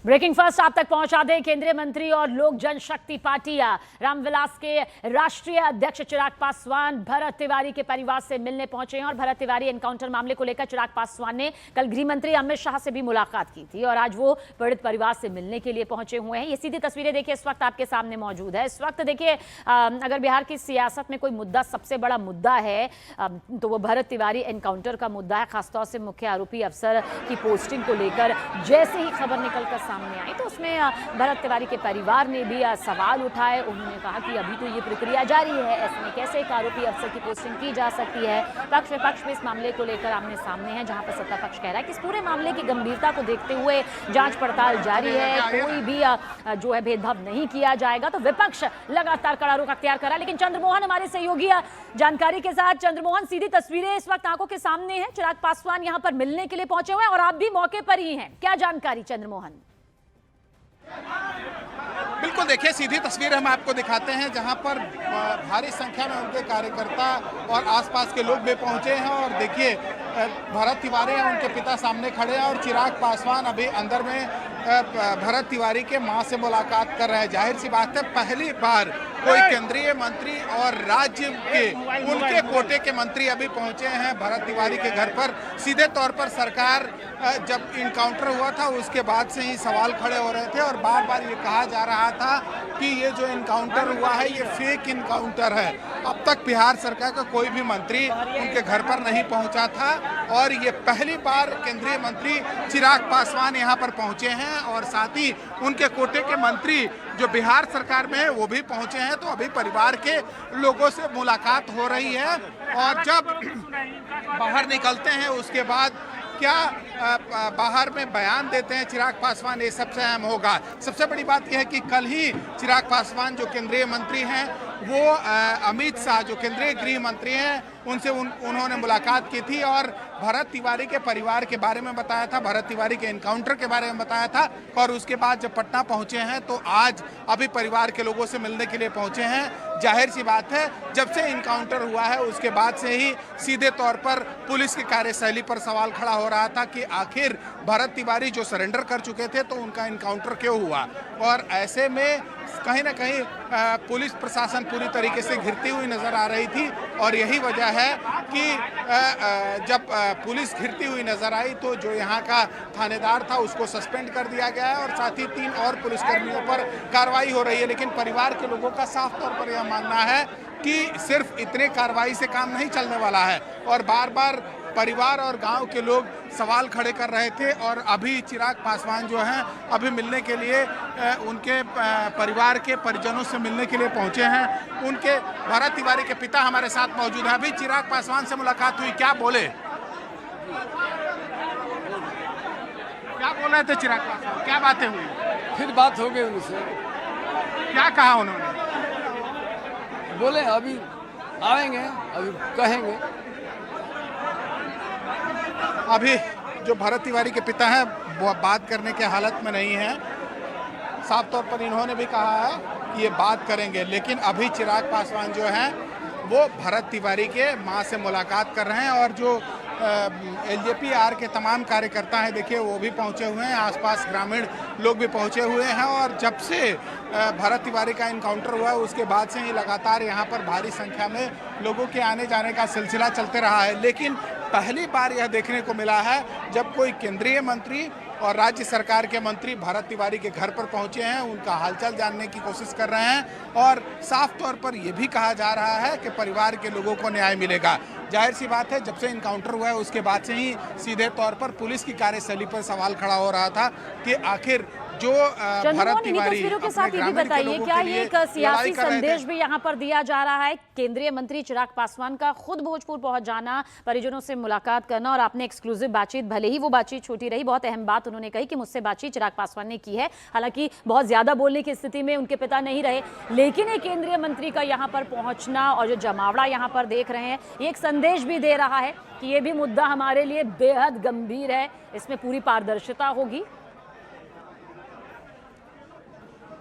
Breaking first आप तक पहुंचा दे। केंद्रीय मंत्री और लोक जनशक्ति पार्टी रामविलास के राष्ट्रीय अध्यक्ष चिराग पासवान भरत तिवारी के परिवार से मिलने पहुंचे हैं और भरत तिवारी एनकाउंटर मामले को लेकर चिराग पासवान ने कल गृह मंत्री अमित शाह से भी मुलाकात की थी और आज वो पीड़ित परिवार से मिलने के लिए पहुंचे हुए हैं। ये सीधी तस्वीरें देखिए इस वक्त आपके सामने मौजूद है। इस वक्त देखिए अगर बिहार की सियासत में कोई मुद्दा सबसे बड़ा मुद्दा है तो वो भरत तिवारी एनकाउंटर का मुद्दा है। खासतौर से मुख्य आरोपी अफसर की पोस्टिंग को लेकर जैसे ही खबर निकलकर सामने आई तो उसमें भरत तिवारी के परिवार ने भी सवाल उठाए। उन्होंने कहा कि अभी तो ये प्रक्रिया जारी है, ऐसे में कैसे एक आरोपी अफसर की पोस्टिंग की जा सकती है। पक्ष विपक्ष भी इस मामले को लेकर आमने सामने है, जहां पर सत्ता पक्ष कह रहा है कि इस पूरे मामले की गंभीरता को देखते हुए जांच पड़ताल जारी है, कोई भी जो है भेदभाव नहीं किया जाएगा। तो विपक्ष लगातार कड़ा रुख अख्तियार कर रहा है। लेकिन चंद्रमोहन हमारे सहयोगी जानकारी के साथ। चंद्रमोहन, सीधी तस्वीरें इस वक्त आंखों के सामने है। चिराग पासवान यहां पर मिलने के लिए पहुंचे हुए हैं और आप भी मौके पर ही हैं, क्या जानकारी चंद्रमोहन? बिल्कुल, देखिए सीधी तस्वीर हम आपको दिखाते हैं जहां पर भारी संख्या में उनके कार्यकर्ता और आसपास के लोग भी पहुंचे हैं। और देखिए भरत तिवारी हैं, उनके पिता सामने खड़े हैं और चिराग पासवान अभी अंदर में भरत तिवारी के मां से मुलाकात कर रहे हैं। जाहिर सी बात है, पहली बार कोई केंद्रीय मंत्री और राज्य के उनके कोटे के मंत्री अभी पहुंचे हैं भरत तिवारी के घर पर। सीधे तौर पर सरकार जब इनकाउंटर हुआ था उसके बाद से ही सवाल खड़े हो रहे थे और बार बार ये कहा जा रहा था कि ये जो इनकाउंटर हुआ है ये फेक इनकाउंटर है। अब तक बिहार सरकार का कोई भी मंत्री उनके घर पर नहीं पहुंचा था और ये पहली बार केंद्रीय मंत्री चिराग पासवान यहाँ पर पहुंचे हैं और साथ ही उनके कोटे के मंत्री जो बिहार सरकार में है वो भी पहुंचे हैं। तो अभी परिवार के लोगों से मुलाकात हो रही है और जब बाहर निकलते हैं उसके बाद क्या बाहर में बयान देते हैं चिराग पासवान, ये सबसे अहम होगा। सबसे बड़ी बात यह है कि कल ही चिराग पासवान जो केंद्रीय मंत्री हैं वो अमित शाह जो केंद्रीय गृह मंत्री हैं उनसे उन्होंने मुलाकात की थी और भरत तिवारी के परिवार के बारे में बताया था, भरत तिवारी के एनकाउंटर के बारे में बताया था। और उसके बाद जब पटना पहुंचे हैं तो आज अभी परिवार के लोगों से मिलने के लिए पहुंचे हैं। जाहिर सी बात है, जब से इनकाउंटर हुआ है उसके बाद से ही सीधे तौर पर पुलिस की कार्यशैली पर सवाल खड़ा हो रहा था कि आखिर भरत तिवारी जो सरेंडर कर चुके थे तो उनका इनकाउंटर क्यों हुआ। और ऐसे में कहीं ना कहीं पुलिस प्रशासन पूरी तरीके से घिरती हुई नजर आ रही थी और यही वजह है कि जब पुलिस घिरती हुई नजर आई तो जो यहाँ का थानेदार था उसको सस्पेंड कर दिया गया है और साथ ही 3 और पुलिसकर्मियों पर कार्रवाई हो रही है। लेकिन परिवार के लोगों का साफ तौर पर यह मानना है कि सिर्फ इतने कार्रवाई से काम नहीं चलने वाला है और बार बार परिवार और गांव के लोग सवाल खड़े कर रहे थे। और अभी चिराग पासवान जो हैं अभी मिलने के लिए उनके परिवार के परिजनों से मिलने के लिए पहुंचे हैं। उनके भरत तिवारी के पिता हमारे साथ मौजूद हैं। अभी चिराग पासवान से मुलाकात हुई, क्या बोले, क्या बोल रहे थे चिराग पासवान, क्या बातें हुई? फिर बात हो गई उनसे, क्या कहा उन्होंने? बोले अभी आएंगे, अभी कहेंगे। अभी जो भरत तिवारी के पिता हैं वो बात करने के हालत में नहीं है। साफ तौर पर इन्होंने भी कहा है कि ये बात करेंगे, लेकिन अभी चिराग पासवान जो हैं वो भरत तिवारी के मां से मुलाकात कर रहे हैं और जो एलजेपी-आर के तमाम कार्यकर्ता हैं देखिए वो भी पहुंचे हुए हैं, आसपास ग्रामीण लोग भी पहुंचे हुए हैं। और जब से भरत तिवारी का इनकाउंटर हुआ उसके बाद से ही लगातार यहाँ पर भारी संख्या में लोगों के आने जाने का सिलसिला चलते रहा है। लेकिन पहली बार यह देखने को मिला है जब कोई केंद्रीय मंत्री और राज्य सरकार के मंत्री भरत तिवारी के घर पर पहुंचे हैं, उनका हालचाल जानने की कोशिश कर रहे हैं और साफ तौर पर यह भी कहा जा रहा है कि परिवार के लोगों को न्याय मिलेगा। जाहिर सी बात है, जब से इनकाउंटर हुआ है उसके बाद से ही सीधे तौर पर पुलिस की कार्यशैली पर सवाल खड़ा हो रहा था कि आखिर जो भरत तिवारी तस्वीरों के साथ ये भी बताइए, क्या ये एक सियासी संदेश भी यहाँ पर दिया जा रहा है? केंद्रीय मंत्री चिराग पासवान का खुद भोजपुर पहुंच जाना, परिजनों से मुलाकात करना और आपने एक्सक्लूसिव बातचीत, भले ही वो बातचीत छोटी रही, बहुत अहम बात उन्होंने कही कि मुझसे बातचीत चिराग पासवान ने की है। हालांकि बहुत ज्यादा बोलने की स्थिति में उनके पिता नहीं रहे, लेकिन एक केंद्रीय मंत्री का यहाँ पर पहुंचना और जो जमावड़ा यहाँ पर देख रहे हैं ये एक संदेश भी दे रहा है कि ये भी मुद्दा हमारे लिए बेहद गंभीर है, इसमें पूरी पारदर्शिता होगी।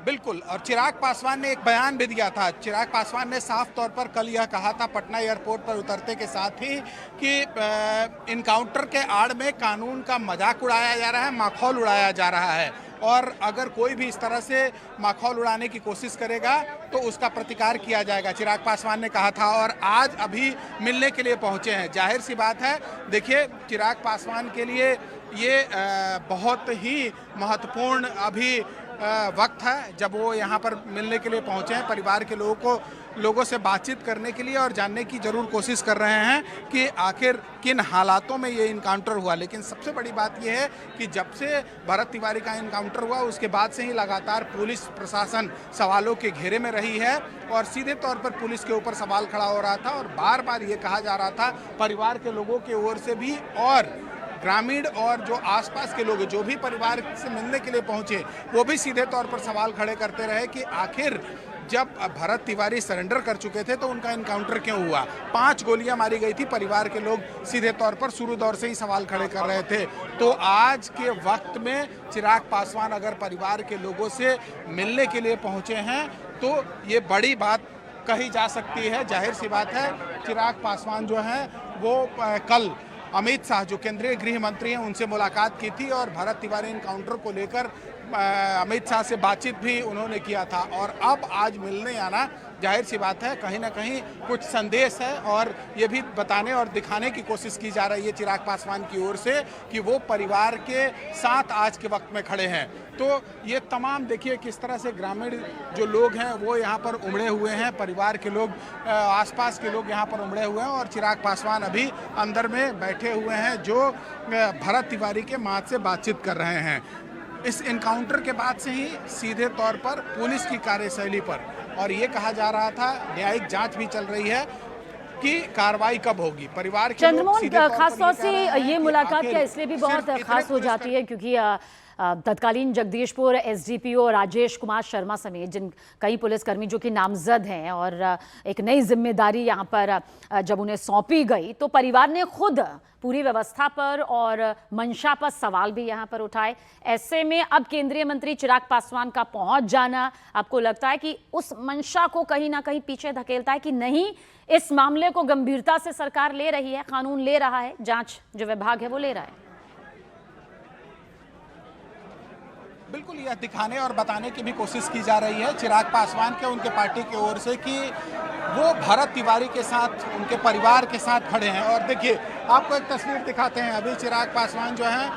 बिल्कुल, और चिराग पासवान ने एक बयान भी दिया था। चिराग पासवान ने साफ तौर पर कल यह कहा था पटना एयरपोर्ट पर उतरते के साथ ही कि इनकाउंटर के आड़ में कानून का मजाक उड़ाया जा रहा है, माखौल उड़ाया जा रहा है। और अगर कोई भी इस तरह से माखौल उड़ाने की कोशिश करेगा तो उसका प्रतिकार किया जाएगा, चिराग पासवान ने कहा था। और आज अभी मिलने के लिए पहुंचे हैं। जाहिर सी बात है, देखिए चिराग पासवान के लिए ये बहुत ही महत्वपूर्ण अभी वक्त है जब वो यहाँ पर मिलने के लिए पहुँचे हैं। परिवार के लोगों से बातचीत करने के लिए और जानने की जरूर कोशिश कर रहे हैं कि आखिर किन हालातों में ये इनकाउंटर हुआ। लेकिन सबसे बड़ी बात यह है कि जब से भरत तिवारी का इनकाउंटर हुआ उसके बाद से ही लगातार पुलिस प्रशासन सवालों के घेरे में रही है और सीधे तौर पर पुलिस के ऊपर सवाल खड़ा हो रहा था। और बार बार ये कहा जा रहा था परिवार के लोगों की ओर से भी और ग्रामीण और जो आसपास के लोग जो भी परिवार से मिलने के लिए पहुंचे वो भी सीधे तौर पर सवाल खड़े करते रहे कि आखिर जब भरत तिवारी सरेंडर कर चुके थे तो उनका इनकाउंटर क्यों हुआ। 5 गोलियां मारी गई थी। परिवार के लोग सीधे तौर पर शुरू दौर से ही सवाल खड़े कर रहे थे। तो आज के वक्त में चिराग पासवान अगर परिवार के लोगों से मिलने के लिए पहुंचे हैं तो ये बड़ी बात कही जा सकती है। जाहिर सी बात है, चिराग पासवान जो है वो कल अमित शाह जो केंद्रीय गृह मंत्री हैं उनसे मुलाकात की थी और भरत तिवारी इनकाउंटर को लेकर अमित शाह से बातचीत भी उन्होंने किया था। और अब आज मिलने आना जाहिर सी बात है कहीं ना कहीं कुछ संदेश है और ये भी बताने और दिखाने की कोशिश की जा रही है चिराग पासवान की ओर से कि वो परिवार के साथ आज के वक्त में खड़े हैं। तो ये तमाम देखिए किस तरह से ग्रामीण जो लोग हैं वो यहाँ पर उमड़े हुए हैं, परिवार के लोग आसपास के लोग यहाँ पर उमड़े हुए हैं और चिराग पासवान अभी अंदर में बैठे हुए हैं जो भरत तिवारी के माँ से बातचीत कर रहे हैं। इस इनकाउंटर के बाद से ही सीधे तौर पर पुलिस की कार्यशैली पर और ये कहा जा रहा था न्यायिक जांच भी चल रही है कि कार्रवाई कब होगी। परिवार के चंद्रमोहन, खास तौर से ये मुलाकात क्या इसलिए भी बहुत खास हो जाती है क्योंकि तत्कालीन जगदीशपुर एसडीपीओ राजेश कुमार शर्मा समेत जिन कई पुलिसकर्मी जो कि नामजद हैं और एक नई जिम्मेदारी यहाँ पर जब उन्हें सौंपी गई तो परिवार ने खुद पूरी व्यवस्था पर और मंशा पर सवाल भी यहाँ पर उठाए। ऐसे में अब केंद्रीय मंत्री चिराग पासवान का पहुंच जाना आपको लगता है कि उस मंशा को कहीं ना कहीं पीछे धकेलता है कि नहीं, इस मामले को गंभीरता से सरकार ले रही है, कानून ले रहा है, जांच जो विभाग है वो ले रहा है? बिल्कुल यह दिखाने और बताने की भी कोशिश की जा रही है चिराग पासवान के उनके पार्टी की ओर से कि वो भरत तिवारी के साथ उनके परिवार के साथ खड़े हैं। और देखिए आपको एक तस्वीर दिखाते हैं। अभी चिराग पासवान जो हैं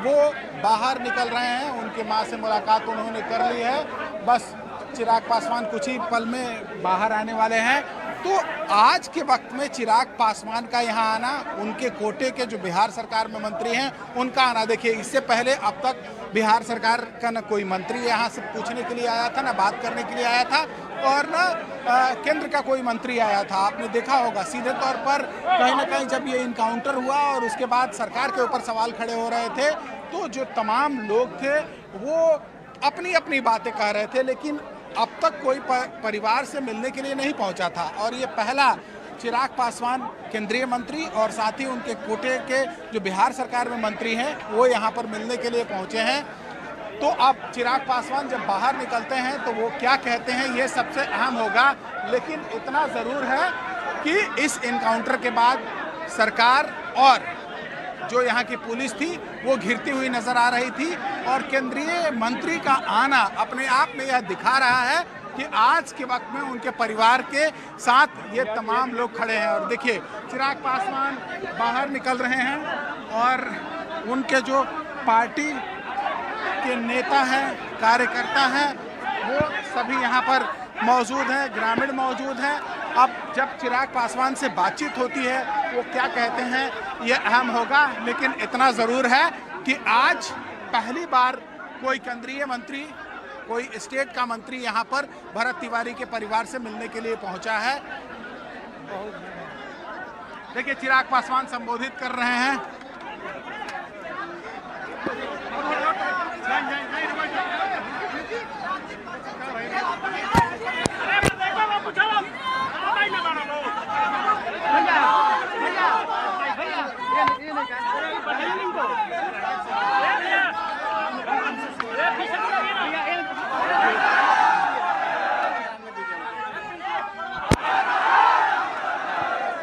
वो बाहर निकल रहे हैं, उनकी मां से मुलाकात उन्होंने कर ली है। बस चिराग पासवान कुछ ही पल में बाहर आने वाले हैं। तो आज के वक्त में चिराग पासवान का यहाँ आना, उनके कोटे के जो बिहार सरकार में मंत्री हैं उनका आना, देखिए इससे पहले अब तक बिहार सरकार का न कोई मंत्री यहाँ से पूछने के लिए आया था, न बात करने के लिए आया था और न केंद्र का कोई मंत्री आया था। आपने देखा होगा सीधे तौर पर कहीं ना कहीं जब ये इनकाउंटर हुआ और उसके बाद सरकार के ऊपर सवाल खड़े हो रहे थे तो जो तमाम लोग थे वो अपनी अपनी बातें कह रहे थे, लेकिन अब तक कोई परिवार से मिलने के लिए नहीं पहुंचा था। और ये पहला चिराग पासवान केंद्रीय मंत्री और साथ ही उनके कोटे के जो बिहार सरकार में मंत्री हैं वो यहाँ पर मिलने के लिए पहुँचे हैं। तो अब चिराग पासवान जब बाहर निकलते हैं तो वो क्या कहते हैं ये सबसे अहम होगा। लेकिन इतना ज़रूर है कि इस इनकाउंटर के बाद सरकार और जो यहाँ की पुलिस थी वो घिरती हुई नजर आ रही थी और केंद्रीय मंत्री का आना अपने आप में यह दिखा रहा है कि आज के वक्त में उनके परिवार के साथ ये तमाम लोग खड़े हैं। और देखिए चिराग पासवान बाहर निकल रहे हैं और उनके जो पार्टी के नेता हैं, कार्यकर्ता हैं, वो सभी यहाँ पर मौजूद हैं, ग्रामीण मौजूद हैं। अब जब चिराग पासवान से बातचीत होती है वो क्या कहते हैं ये अहम होगा। लेकिन इतना ज़रूर है कि आज पहली बार कोई केंद्रीय मंत्री, कोई स्टेट का मंत्री यहाँ पर भरत तिवारी के परिवार से मिलने के लिए पहुँचा है। देखिए चिराग पासवान संबोधित कर रहे हैं।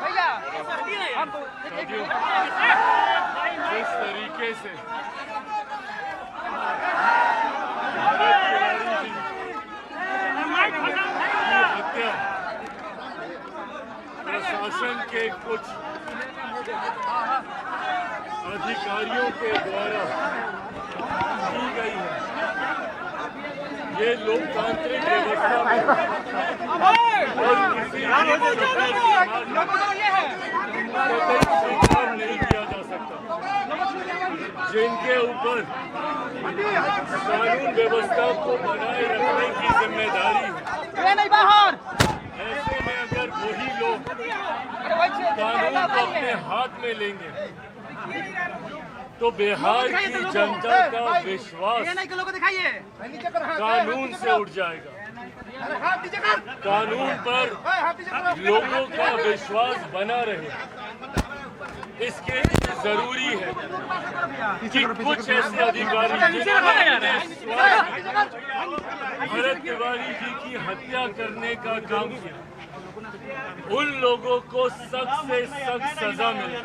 भैया के कुछ अधिकारियों के द्वारा की गई है। ये लोकतांत्रिक व्यवस्था में और किसी भी स्वीकार नहीं किया जा सकता। जिनके ऊपर कानून व्यवस्था को बनाए रखने की जिम्मेदारी है, ऐसे में अगर वही लोग कानून को अपने हाथ में लेंगे तो बिहार की जनता का विश्वास कानून से उठ जाएगा। कानून पर लोगों का विश्वास बना रहे, इसके लिए जरूरी है कि कुछ ऐसे अधिकारी जिन्होंने भरत तिवारी जी की हत्या करने का काम किया, उन लोगों को सख्त से सख्त सजा मिले।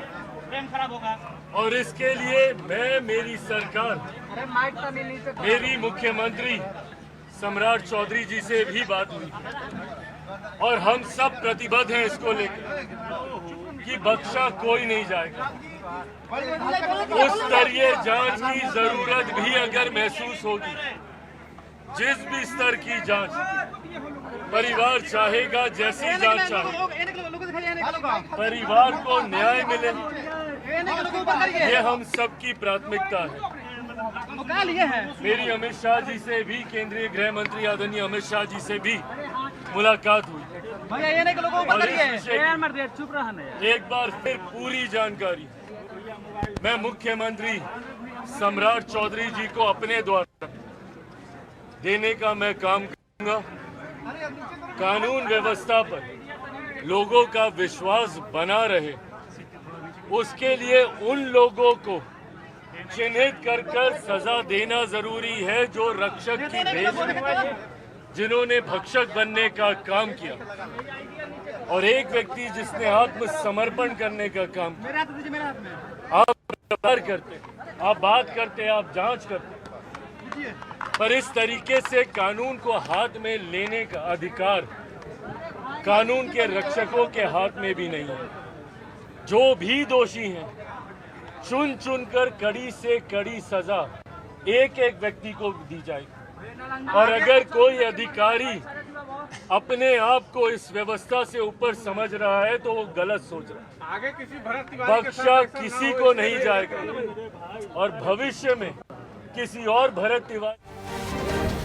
और इसके लिए मैं, मेरी सरकार, मेरी मुख्यमंत्री सम्राट चौधरी जी से भी बात हुई और हम सब प्रतिबद्ध हैं इसको लेकर कि बख्शा कोई नहीं जाएगा। उस स्तरीय जांच की जरूरत भी अगर महसूस होगी, जिस भी स्तर की जांच परिवार चाहेगा, जैसी जांच चाहे, परिवार को न्याय मिले, ये हम सबकी प्राथमिकता है। मेरी अमित शाह जी से भी, केंद्रीय गृह मंत्री आदरणीय अमित शाह जी से भी मुलाकात हुई और इस विषय एक बार फिर पूरी जानकारी मैं मुख्यमंत्री सम्राट चौधरी जी को अपने द्वारा देने का मैं काम करूंगा। कानून व्यवस्था पर लोगों का विश्वास बना रहे, उसके लिए उन लोगों को चिन्हित कर सजा देना जरूरी है जो रक्षक की भेष में, जिन्होंने भक्षक बनने का काम किया, और एक व्यक्ति जिसने आत्मसमर्पण करने का काम किया। आप प्रचार करते, आप बात करते, आप जांच करते, पर इस तरीके से कानून को हाथ में लेने का अधिकार कानून के रक्षकों के हाथ में भी नहीं है। जो भी दोषी हैं, चुन चुनकर कड़ी से कड़ी सजा एक एक व्यक्ति को दी जाएगी। और अगर कोई अधिकारी अपने आप को इस व्यवस्था से ऊपर समझ रहा है तो वो गलत सोच रहा है। आगे किसी भरत तिवारी बख्शा किसी को नहीं जाएगा और भविष्य में किसी और भरत तिवारी